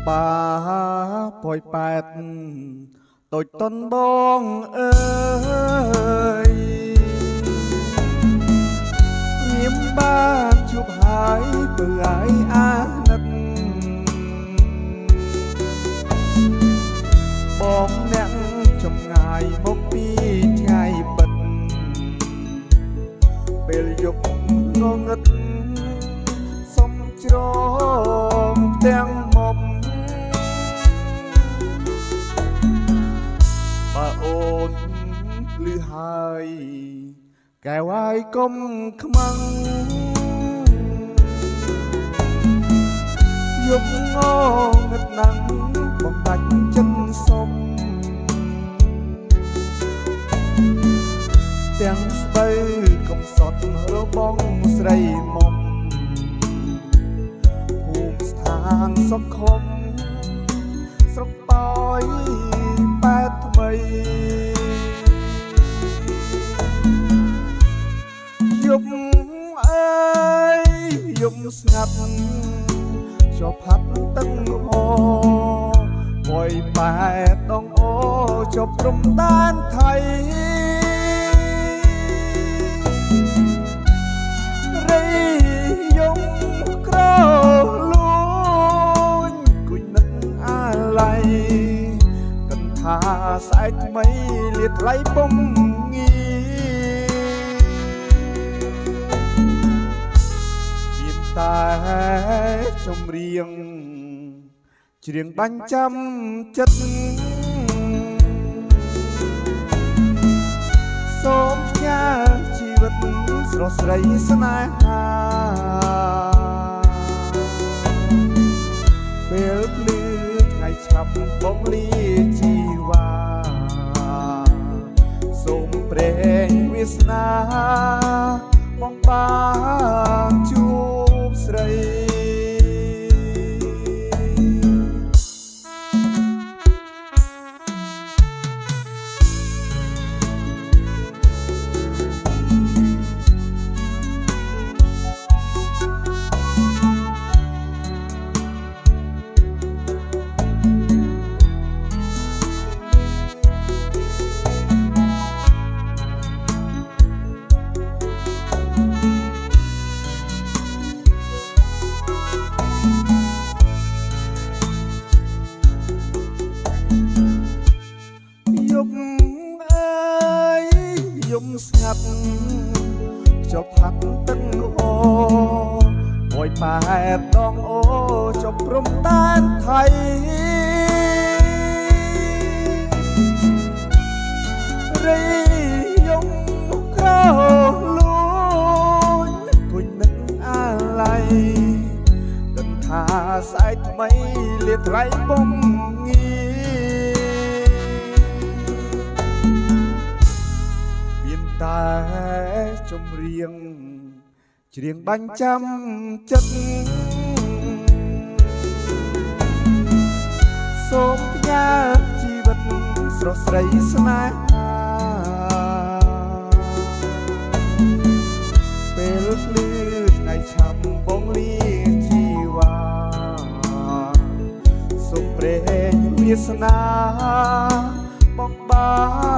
បាប៉យប៉ែតតូចតន់បងអើយញៀមបានជួបហើយពើឲ្យអាណិតបងអ្នកចំងាយមកពីថ្ងៃពិតពេលយប់ងងឹតសុំជ្រមទាំងមុំបើអូនលឺហើយកែវហើយកុំខ្មាំងយប់ងងឹតណាំងបំដាច់ចិត្តសុំទាំងស្បូវកំសត់របងស្រីមុំភូមិស្ថានសុខុមស្រុកប៉ោយប៉ែតថ្មីយប់អើយយប់ស្ងាត់ជាប់ផាត់ទឹកហោមួយប៉ែតដងអូជាប់ព្រំដែនថៃរីយំក្រលួញគួយនឹកអាឡ័យកន្ថាស្អែកថ្មីលាថ្លៃពុំងាមានតែចម្រៀងច្រៀងបាញ់ចាំចិត្តសូមផ្ញើជីវិតស្រស់ស្រីស្នេហាពេលភ្លឺថ្ងៃឆាប់បងលាជីវ៉ាសូមព្រេងវាសនាបងបានជួបស្រីស្ងាត់ខ្យល់ផាត់ទឹកអូមួយប៉ែតដងអូចុះព្រំដែនថៃរីយំក្រលួញគួយនឹកអាឡ័យកន្ថាស្អែកថ្មីលាថ្លៃពុំងាតែចម្រៀងច្រៀងបាញ់ចាំចិត្តសូមផ្ញើជីវិតស្រស់ស្រីស្នេហាពេលភ្លឺថ្ងៃឆាប់បងលាជីវ៉ាសូមព្រេងវាសនាបងបាន